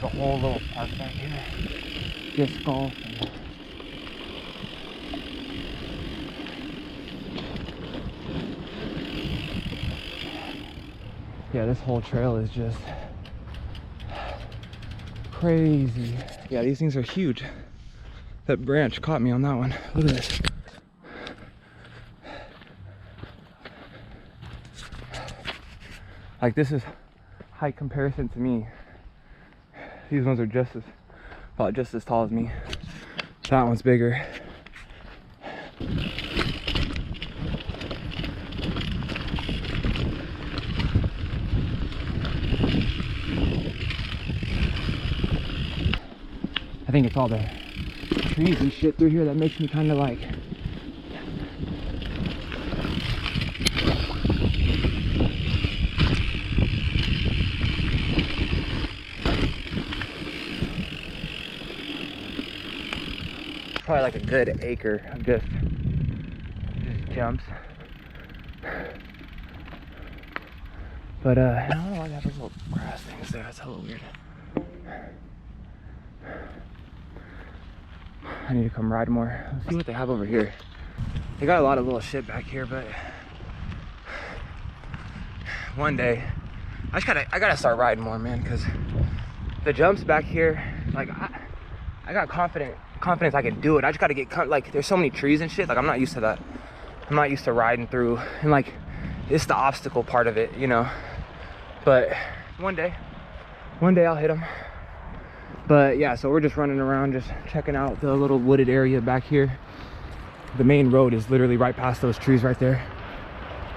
a whole little park back here. Disc golf. Yeah, this whole trail is just crazy. Yeah, these things are huge. That branch caught me on that one. Look at this. Like, this is height comparison to me. These ones are about just as tall as me. That one's bigger. I think it's all the trees and shit through here that makes me kind of like probably like a good acre of just jumps. But I don't know why they have those little grass things there. That's hella weird. I need to come ride more. Let's see what they have over here. They got a lot of little shit back here, but one day I gotta start riding more, man, because the jumps back here, like I got confidence I can do it. I just gotta get like, there's so many trees and shit. Like, I'm not used to that. I'm not used to riding through, and like, it's the obstacle part of it, you know. But one day I'll hit them. But yeah, so we're just running around, just checking out the little wooded area back here. The main road is literally right past those trees right there.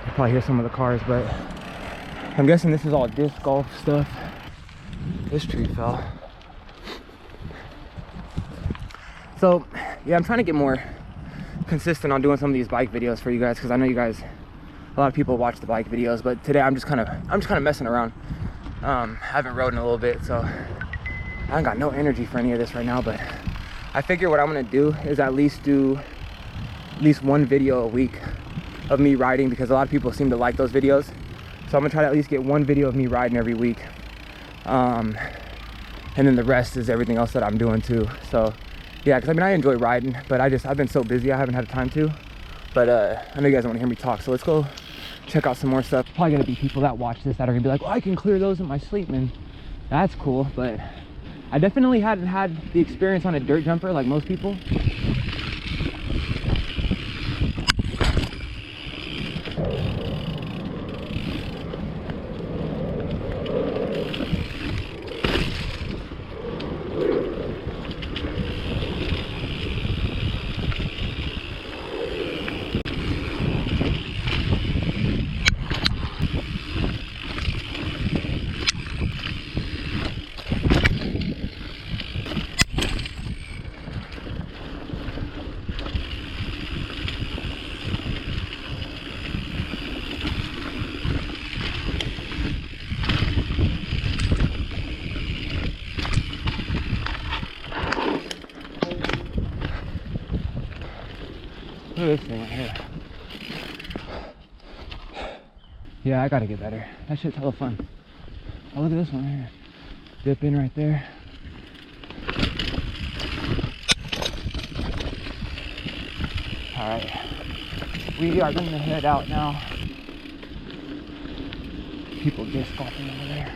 You probably hear some of the cars, but I'm guessing this is all disc golf stuff. This tree fell. So yeah, I'm trying to get more consistent on doing some of these bike videos for you guys, because I know you guys, a lot of people watch the bike videos, but today I'm just kind of messing around. I haven't rode in a little bit, so I haven't got no energy for any of this right now. But I figure what I'm gonna do is at least do one video a week of me riding, because a lot of people seem to like those videos. So I'm gonna try to at least get one video of me riding every week, and then the rest is everything else that I'm doing too. So yeah, because I mean, I enjoy riding, but I've been so busy I haven't had time to. But I know you guys don't want to hear me talk, so let's go check out some more stuff. Probably gonna be people that watch this that are gonna be like, well, I can clear those in my sleep, and that's cool. But I definitely hadn't had the experience on a dirt jumper like most people. Look at this thing right here. Yeah, I gotta get better. That shit's hella fun. Oh, look at this one right here. Dip in right there. Alright. We are gonna head out now. People disc golfing over there.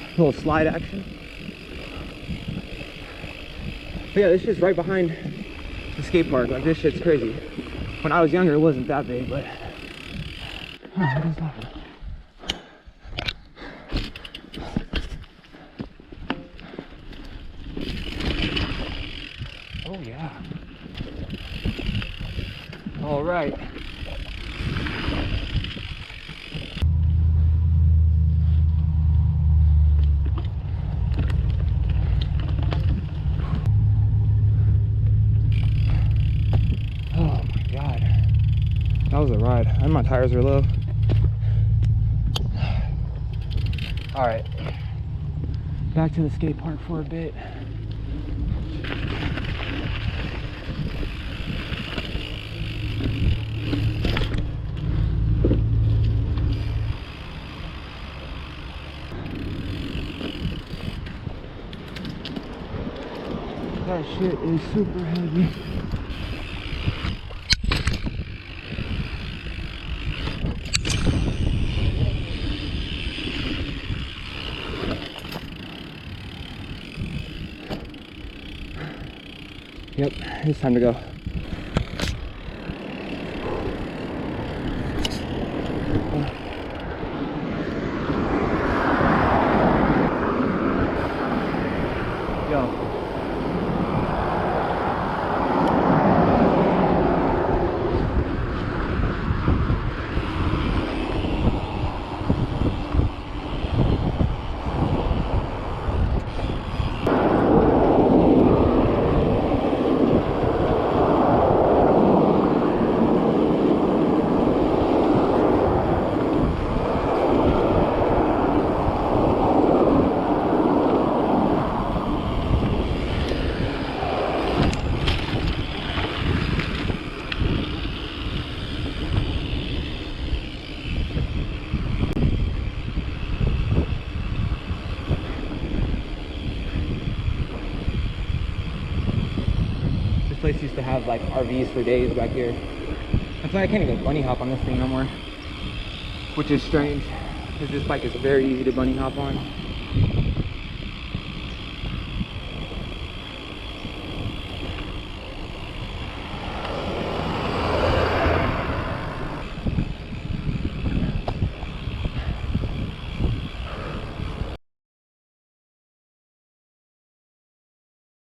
A little slide action. But yeah, this shit's right behind the skate park. Like, this shit's crazy. When I was younger, it wasn't that big, but oh, what is that? Oh yeah. All right. That was a ride, and my tires are low. All right, back to the skate park for a bit. That shit is super heavy. Yep, it's time to go. Yo. This place used to have like RVs for days back here. That's why I can't even bunny hop on this thing no more. Which is strange, because this bike is very easy to bunny hop on.